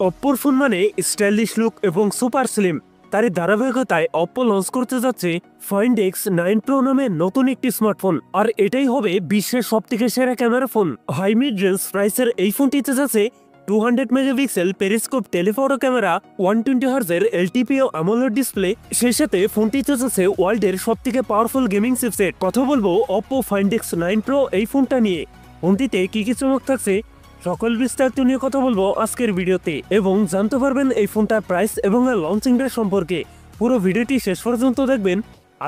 অপ্পোর phone মানে stylish look এবং super slim. তারই ধারাবাহিকতায় অপ্পো লঞ্চ করতে যাচ্ছে ফাইন্ড এক্স 9 প্রো নামে নতুন একটি স্মার্টফোন। আর এটাই হবে বিশ্বের সবথেকে সেরা camera phone. High mid range প্রাইসের এই ফোনটিতে যাচ্ছে 200 মেগাপিক্সেল পেরিস্কোপ টেলিফটো ক্যামেরা, 120 হার্জের এলটিপিও অ্যামোলেড ডিসপ্লে, সেই সাথে ফোনটিতে যাচ্ছে ওয়ার্ল্ডের সবথেকে পাওয়ারফুল গেমিং চিপসেট। কথা বলবো অপ্পো ফাইন্ড এক্স 9 প্রো এই ফোনটা নিয়ে। ফোনটিতে কি কি চমক থাকছে সকল বিস্তারিত নিয়ে কথা বলবো আজকের ভিডিওতে, এবং জানতে পারবেন এই ফোনটার প্রাইস এবং লঞ্চিং ডেট সম্পর্কে। পুরো ভিডিওটি শেষ পর্যন্ত দেখবেন।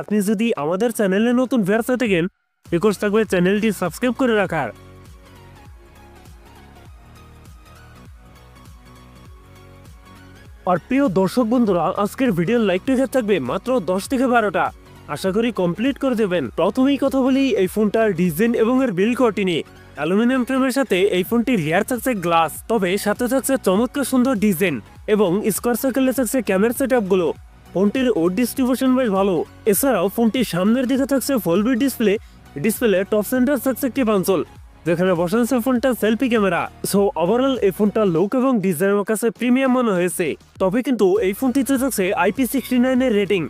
আপনি যদি আমাদের চ্যানেলে নতুন ভিউয়ার্স হয়ে থাকেন, রিকোয়েস্ট থাকবে চ্যানেলটি সাবস্ক্রাইব করে রাখার। আর প্রিয় দর্শক বন্ধুরা, আজকের ভিডিওর লাইক রেখে থাকবে মাত্র 10 থেকে 12টা। আশা করি কমপ্লিট করে দেবেন। প্রথমেই কথা বলি এই ফোনটার ডিজাইন এবং এর বিল্ড কোয়ালিটি নিয়ে। অ্যালুমিনিয়াম ফ্রেমের সাথে এই ফোনটির রিয়ার থাকছে গ্লাস, তবে সাথে থাকছে চমৎকার সুন্দর ডিজাইন এবং স্কোয়ার সার্কেলে থাকছে ক্যামেরা সেটআপ গুলো। ফোনটির ওড ডিস্ট্রিবিউশন বেশ ভালো। এছাড়াও ফোনটির সামনের দিকে থাকছে ফুল ভিউ ডিসপ্লে টপ সেন্টার থাকছে একটি কনসোল, যেখানে বসানো ফোনটা সেলফি ক্যামেরা। সো ওভারঅল এই ফোনটার লুক এবং ডিজাইন আমার কাছে প্রিমিয়াম মনে হয়েছে। তবে কিন্তু এই ফোনটিতে থাকছে IP69 এর রেটিং,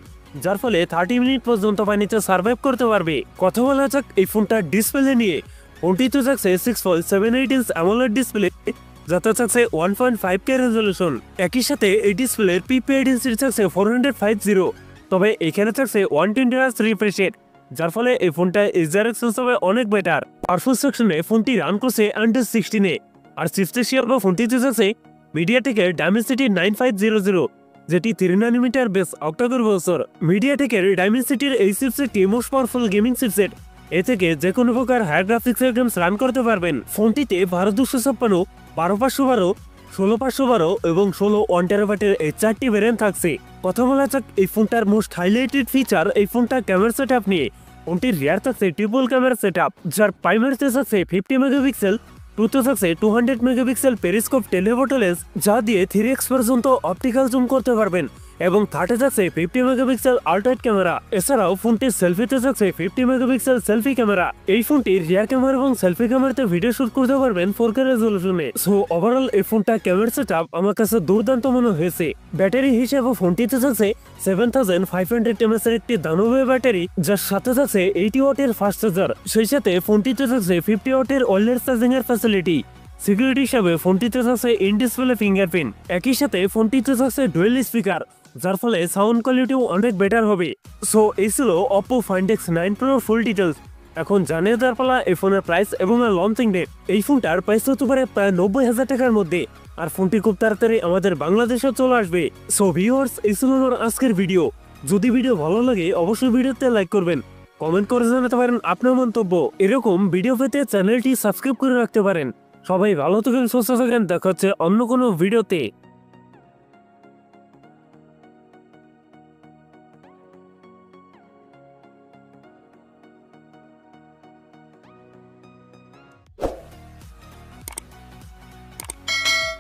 যার ফলে 30 মিনিট পর্যন্ত পানিতে সার্ভাইভ করতে পারবে। কথা বলা যাক এই ফোনটার ডিসপ্লে নিয়ে। ফোনটিতে থাকছে 6.78 ইঞ্চ অ্যামোলেড ডিসপ্লে, যাতে থাকছে 1.5K রেজলিউশন। একই সাথে এই ডিসপ্লের পিপিআই ডেনসিটি থাকছে 450, তবে এখানে থাকছে 120 হার্জ রিফ্রেশ রেট, যার ফলে এই ফোনটা HDR হবে অনেক বেটার। পারফরম্যান্স সেকশনে ফোনটি রান করছে আন্ডার 16-এ। আর চিপসেট শেয়ার বা ফোনটিতে থাকছে মিডিয়াটেকের ডায়মেনসিটি 9500, যেটি 3 নানোমিটার বেস অক্টাকোর প্রসেসর। মিডিয়াটেকের ডায়মেনসিটির এই চিপসেটটি মোস্ট পাওয়ারফুল গেমিং চিপসেট। এ থেকে যে কোনো প্রকার হায়ার গ্রাফিক্স গেমস রান করতে পারবেন। ফোনটিতে 12256, 12512, 16512 এবং 16 1 টেরাবাইটের এই 4টি ভ্যারিয়েন্ট থাকছে। কথা বলা যাক এই ফোনটার মোস্ট হাইলাইটেড ফিচার এই ফোনটার ক্যামেরা সেটআপ নিয়ে। ফোনটির রিয়ার থাকছে ট্রিপল ক্যামেরা সেটআপ, যার প্রাইমারিতে থাকছে 50 মেগাপিক্সেল, টুতে থাকছে 200 মেগাপিক্সেল পেরিস্কোপ টেলিফটো লেন্স, যা দিয়ে 3x পর্যন্ত অপটিক্যাল জুম করতে পারবেন, এবং থার্ডে থাকছে 50 মেগাপিক্সেল আল্ট্রাইট ক্যামেরা। এছাড়াও ফোনটির সেলফিতে থাকছে 50 মেগাপিক্সেল সেলফি ক্যামেরা। এই ফোনটির রিয়ার ক্যামেরা এবং সেলফি ক্যামেরাতে ভিডিও শুট করতে পারবেন 4K রেজলিউশনে। সো ওভারঅল এই ফোনটা ক্যামেরা সেটআপ আমার কাছে দুর্দান্ত মনে হয়েছে। ব্যাটারি হিসেবে ফোনটিতে থাকছে 7500 mAh এর একটি দানবীয় ব্যাটারি, যার সাথে থাকছে 80 ওয়াটের ফাস্ট চার্জার। সেই সাথে ফোনটিতে থাকছে 50 ওয়াটের ওয়্যারলেস চার্জিং এর ফ্যাসিলিটি। সিকিউরিটি হিসাবে ফোনটিতে থাকছে ইন ডিসপ্লে ফিঙ্গারপ্রিন্ট। একই সাথে ফোনটিতে থাকছে ডুয়েল স্পিকার, যার ফলে সাউন্ড কোয়ালিটিও অনেক বেটার হবে। সো এই ছিল অপ্পো ফাইন্ড এক্স 9 প্রোর ফুল ডিটেলস। এখন জানিয়ে দেওয়ার পালা এই ফোনের প্রাইস এবং লঞ্চিং ডেট। এই ফোনটার প্রাইস হতে পারে প্রায় 90,000 টাকার মধ্যে, আর ফোনটি খুব তাড়াতাড়ি আমাদের বাংলাদেশে চলে আসবে। সো ভিউয়ার্স, এই ছিল আজকের ভিডিও। যদি ভিডিও ভালো লাগে অবশ্যই ভিডিওতে লাইক করবেন, কমেন্ট করে জানাতে পারেন আপনার মন্তব্য। এরকম ভিডিও পেতে চ্যানেলটি সাবস্ক্রাইব করে রাখতে পারেন। সবাই ভালো থাকেন, সুস্থ থাকেন, দেখা হচ্ছে অন্য কোনো ভিডিওতে।